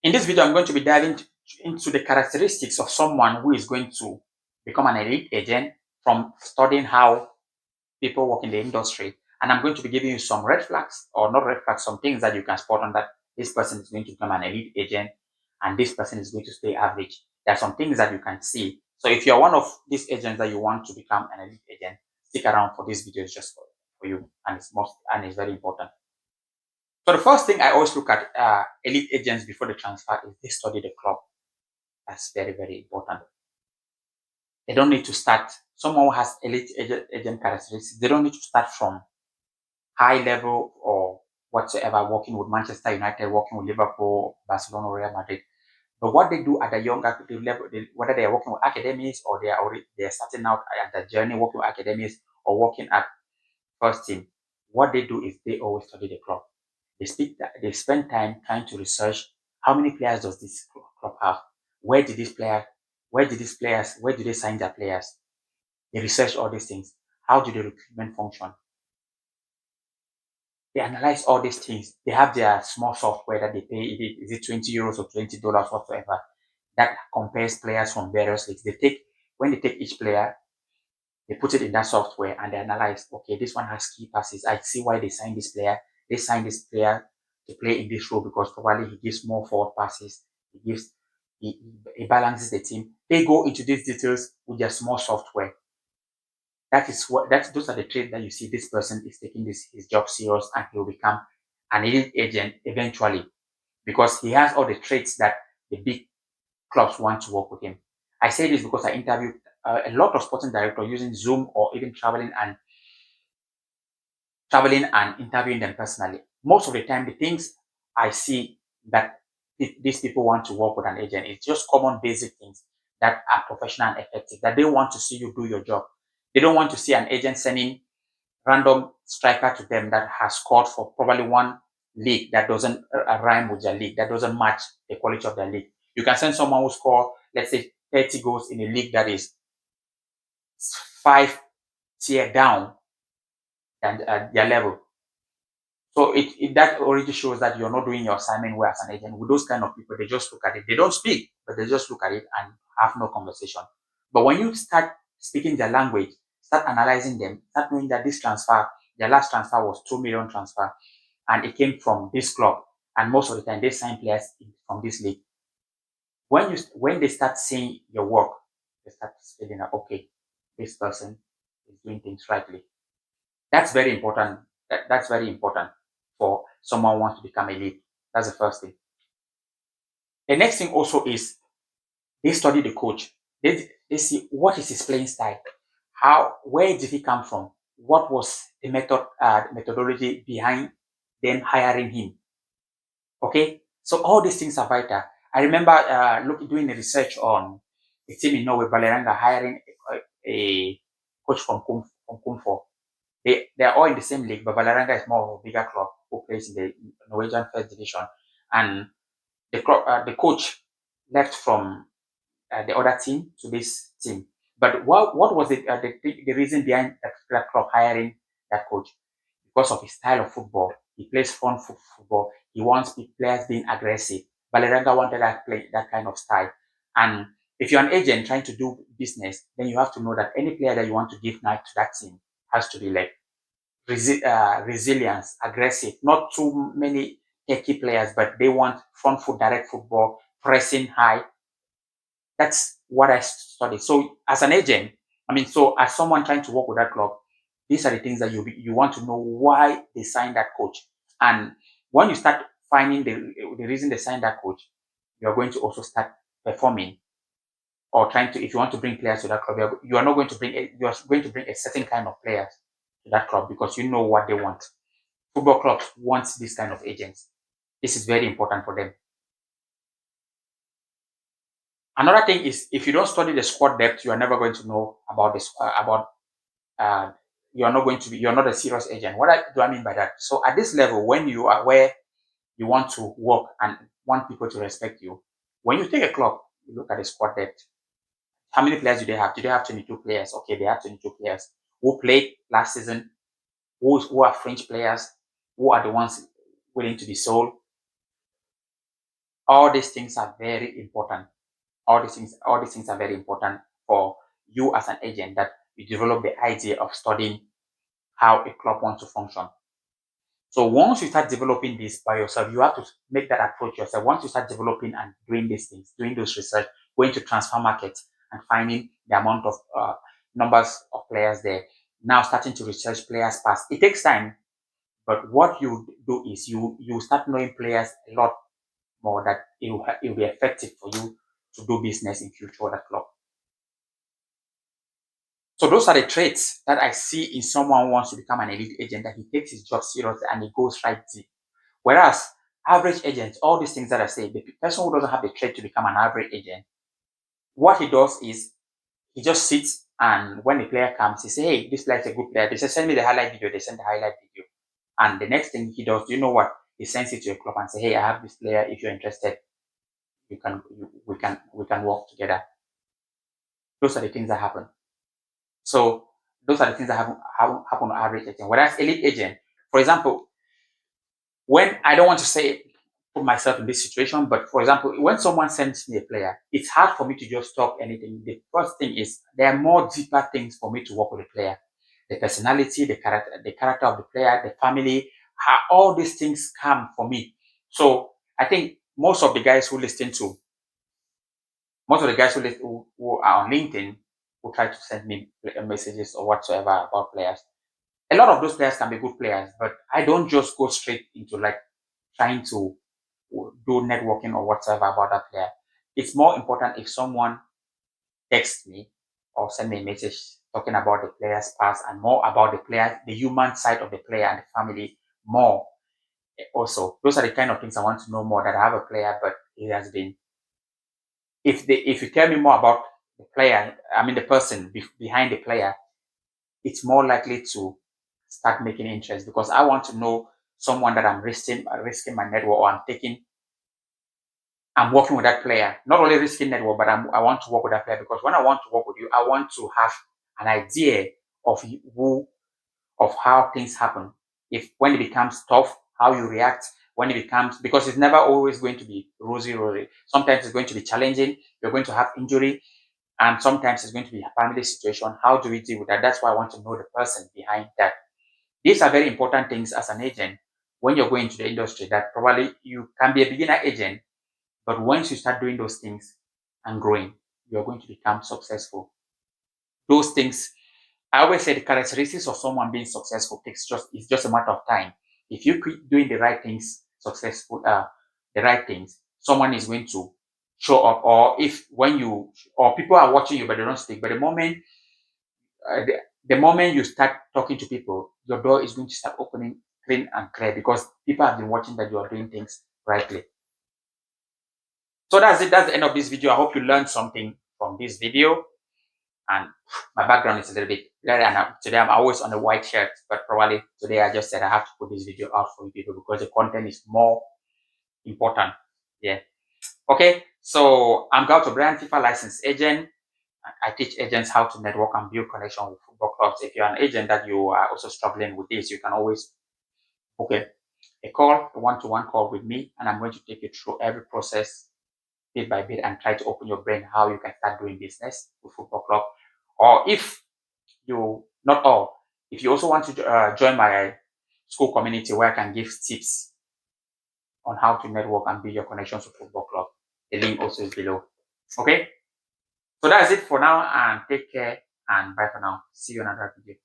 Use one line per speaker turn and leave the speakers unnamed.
In this video, I'm going to be diving into the characteristics of someone who is going to become an elite agent from studying how people work in the industry. And I'm going to be giving you some red flags, or not red flags, some things that you can spot on that this person is going to become an elite agent and this person is going to stay average. There are some things that you can see. So if you're one of these agents that you want to become an elite agent, stick around for this video. It's just for you, and it's very important. So the first thing I always look at elite agents before the transfer is they study the club. That's very, very important. They don't need to start, someone who has elite agent characteristics, they don't need to start from high level or whatsoever, working with Manchester United, working with Liverpool, Barcelona, Real Madrid. But what they do at the younger level, whether they are working with academies or they are starting out at the journey working with academies or working at first team, what they do is they always study the club. They spend time trying to research how many players does this club have, where did these players, where do they sign their players? They research all these things. How do the recruitment function? They analyze all these things. They have their small software that they pay. Is it €20 or $20 whatsoever that compares players from various leagues. When they take each player, they put it in that software and they analyze. Okay, this one has key passes. I see why they signed this player. They signed this player to play in this role because probably he gives more forward passes. He balances the team. They go into these details with their small software. Those are the traits that you see this person is taking his job serious and he will become an elite agent eventually because he has all the traits that the big clubs want to work with him. I say this because I interviewed a lot of sporting directors using Zoom or even traveling and interviewing them personally. Most of the time, the things I see that these people want to work with an agent is just common basic things that are professional and effective, that they want to see you do your job. They don't want to see an agent sending random striker to them that has scored for probably one league that doesn't rhyme with their league, that doesn't match the quality of their league. You can send someone who score, let's say, 30 goals in a league that is 5 tier down than their level. So that already shows that you're not doing your assignment well as an agent. With those kind of people, they just look at it. They don't speak, but they just look at it and have no conversation. But when you start speaking their language, start analyzing them, start knowing that their last transfer was 2 million transfer, and it came from this club. And most of the time, they sign players from this league. When they start seeing your work, they start feeling that okay, this person is doing things rightly. That's very important. That's very important for someone who wants to become a lead. That's the first thing. The next thing also is they study the coach. They see what is his playing style, where did he come from, what was the methodology behind them hiring him. Okay, so all these things are vital. I remember doing the research on a team in Norway, Valeranga, hiring a coach from Kung Fu. They are all in the same league, but Valeranga is more of a bigger club who plays in the Norwegian First Division. And the coach left from the other team to this team. But what was the reason behind that club hiring that coach? Because of his style of football. He plays fun football. He wants players being aggressive. Valeranga wanted that kind of style. And if you're an agent trying to do business, then you have to know that any player that you want to give night to that team has to be like resilience, aggressive, not too many techy players, but they want front foot, direct football, pressing high. That's what I studied. So as an agent, so as someone trying to work with that club, these are the things that you want to know why they signed that coach. And when you start finding the reason they signed that coach, you're going to also start performing or trying to, if you want to bring players to that club, you are going to bring a certain kind of players to that club because you know what they want. Football clubs want this kind of agents. This is very important for them. Another thing is if you don't study the squad depth, you are never going to know about this. You're not a serious agent. Do I mean by that? So at this level, when you are where you want to work and want people to respect you, when you take a club, you look at the squad depth. How many players do they have? Do they have 22 players? Okay, they have 22 players who played last season, who are French players, who are the ones willing to be sold. All these things are very important. All these things are very important for you as an agent, that you develop the idea of studying how a club wants to function. So once you start developing this by yourself, you have to make that approach yourself. Once you start developing and doing these things, doing those research, going to transfer markets and finding the amount of numbers of players there, now starting to research players past. It takes time, but what you do is you start knowing players a lot more, that it will be effective for you to do business in future with that club. So those are the traits that I see in someone who wants to become an elite agent, that he takes his job seriously and he goes right deep. Whereas average agents, all these things that I say, the person who doesn't have the trait to become an average agent, what he does is he just sits, and when the player comes, he say, hey, this player is a good player. They say, send me the highlight video. They send the highlight video. And the next thing he does, you know what? He sends it to a club and say, hey, I have this player. If you're interested, we can work together. Those are the things that happen. So those are the things that happen to average agent. Whereas elite agent, for example, when I don't want to say put myself in this situation, but for example, when someone sends me a player, it's hard for me to just talk anything. The first thing is there are more deeper things for me to work with the player. The personality, the character of the player, the family, how all these things come for me. So I think most of the guys who are on LinkedIn, who try to send me messages or whatsoever about players, a lot of those players can be good players, but I don't just go straight into like trying to do networking or whatsoever about that player. It's more important if someone texts me or send me a message talking about the player's past and more about the player, the human side of the player and the family more. Also, those are the kind of things I want to know more. That I have a player, but it has been. If you tell me more about the player, I mean the person behind the player, it's more likely to start making interest, because I want to know someone that I'm risking my network, or I'm working with that player. Not only risking network, but I want to work with that player, because when I want to work with you, I want to have an idea of who of how things happen. If when it becomes tough, how you react when it becomes, because it's never always going to be rosy. Sometimes it's going to be challenging. You're going to have injury, and sometimes it's going to be a family situation. How do we deal with that? That's why I want to know the person behind that. These are very important things as an agent when you're going to the industry, that probably you can be a beginner agent, but once you start doing those things and growing, you're going to become successful. Those things, I always say the characteristics of someone being successful it's just a matter of time. If you keep doing the right things, the right things, someone is going to show up. Or if when you or people are watching you but they don't speak, but uh, the, the moment you start talking to people, your door is going to start opening clean and clear, because people have been watching that you are doing things rightly. So that's it. That's the end of this video. I hope you learned something from this video. And my background is a little bit blurry, and today I'm always on a white shirt, but probably today I just said I have to put this video out for you people because the content is more important. Yeah. Okay. So I'm Gauto Brand, FIFA licensed agent. I teach agents how to network and build connection with football clubs. If you're an agent that you are also struggling with this, you can always book a call, a one-to-one call with me, and I'm going to take you through every process bit by bit and try to open your brain how you can start doing business with football club. Or if you, not all, if you also want to join my Skool community where I can give tips on how to network and build your connections with football club, the link also is below. Okay, so that's it for now, and take care and bye for now. See you in another video.